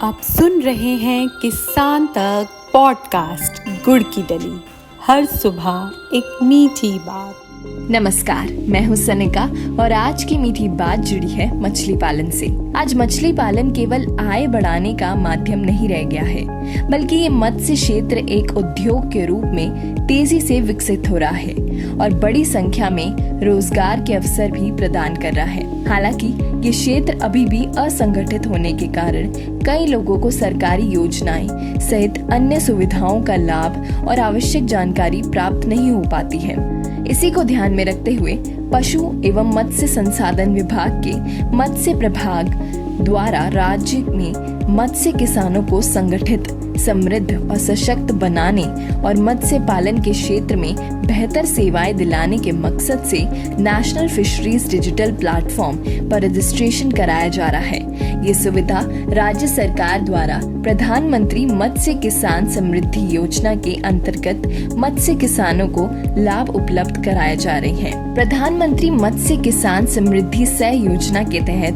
आप सुन रहे हैं किसान तक पॉडकास्ट गुड़ की डली। हर सुबह एक मीठी बात। नमस्कार, मैं हूँ सनिका और आज की मीठी बात जुड़ी है मछली पालन से। आज मछली पालन केवल आय बढ़ाने का माध्यम नहीं रह गया है, बल्कि ये मत्स्य क्षेत्र एक उद्योग के रूप में तेजी से विकसित हो रहा है और बड़ी संख्या में रोजगार के अवसर भी प्रदान कर रहा है। हालांकि ये क्षेत्र अभी भी असंगठित होने के कारण कई लोगों को सरकारी योजनाएं सहित अन्य सुविधाओं का लाभ और आवश्यक जानकारी प्राप्त नहीं हो पाती है। इसी को ध्यान में रखते हुए पशु एवं मत्स्य संसाधन विभाग के मत्स्य प्रभाग द्वारा राज्य में मत्स्य किसानों को संगठित, समृद्ध और सशक्त बनाने और मत्स्य पालन के क्षेत्र में बेहतर सेवाएं दिलाने के मकसद से नेशनल फिशरीज डिजिटल प्लेटफॉर्म पर रजिस्ट्रेशन कराया जा रहा है। ये सुविधा राज्य सरकार द्वारा प्रधानमंत्री मत्स्य किसान समृद्धि योजना के अंतर्गत मत्स्य किसानों को लाभ उपलब्ध कराया जा रही है। प्रधानमंत्री मत्स्य किसान समृद्धि सह योजना के तहत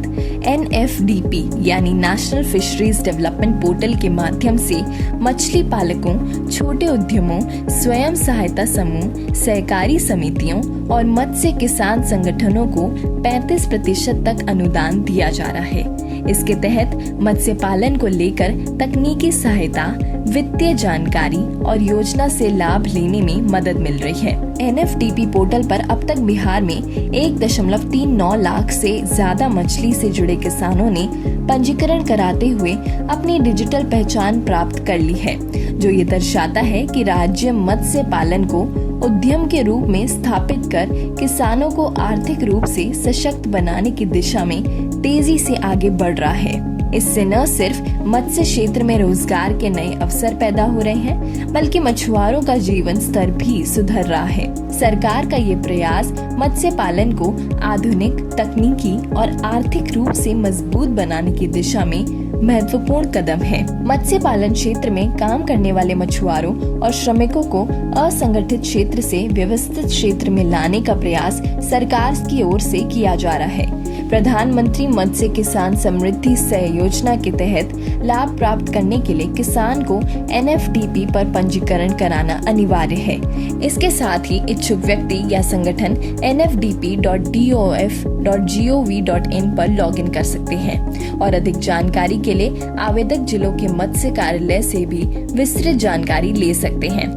NFDP यानी नेशनल फिशरीज डेवलपमेंट पोर्टल के माध्यम से मछली पालकों, छोटे उद्यमों, स्वयं सहायता समूह, सहकारी समितियों और मत्स्य किसान संगठनों को 35% तक अनुदान दिया जा रहा है। इसके तहत मत्स्य पालन को लेकर तकनीकी सहायता, वित्तीय जानकारी और योजना से लाभ लेने में मदद मिल रही है। NFDP पोर्टल पर अब तक बिहार में 1.39 लाख से ज्यादा मछली से जुड़े किसानों ने पंजीकरण कराते हुए अपनी डिजिटल पहचान प्राप्त कर ली है, जो ये दर्शाता है कि राज्य मत्स्य पालन को उद्यम के रूप में स्थापित कर किसानों को आर्थिक रूप से सशक्त बनाने की दिशा में तेजी से आगे बढ़ रहा है। इससे न सिर्फ मत्स्य क्षेत्र में रोजगार के नए अवसर पैदा हो रहे हैं, बल्कि मछुआरों का जीवन स्तर भी सुधर रहा है। सरकार का ये प्रयास मत्स्य पालन को आधुनिक, तकनीकी और आर्थिक रूप से मजबूत बनाने की दिशा में महत्वपूर्ण कदम है। मत्स्य पालन क्षेत्र में काम करने वाले मछुआरों और श्रमिकों को असंगठित क्षेत्र से व्यवस्थित क्षेत्र में लाने का प्रयास सरकार की ओर से किया जा रहा है। प्रधानमंत्री मत्स्य किसान समृद्धि सह योजना के तहत लाभ प्राप्त करने के लिए किसान को NFDP पर पंजीकरण कराना अनिवार्य है। इसके साथ ही इच्छुक व्यक्ति या संगठन nfdp.dof.gov.in पर लॉगिन कर सकते हैं और अधिक जानकारी के लिए आवेदक जिलों के मत्स्य कार्यालय से भी विस्तृत जानकारी ले सकते हैं।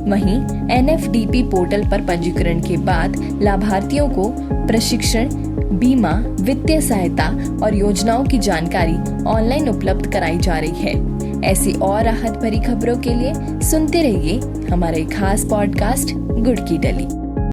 वहीं NFDP पोर्टल पर पंजीकरण के बाद लाभार्थियों को प्रशिक्षण, बीमा, वित्तीय सहायता और योजनाओं की जानकारी ऑनलाइन उपलब्ध कराई जा रही है। ऐसी और राहत भरी खबरों के लिए सुनते रहिए हमारे खास पॉडकास्ट गुड़ की डली।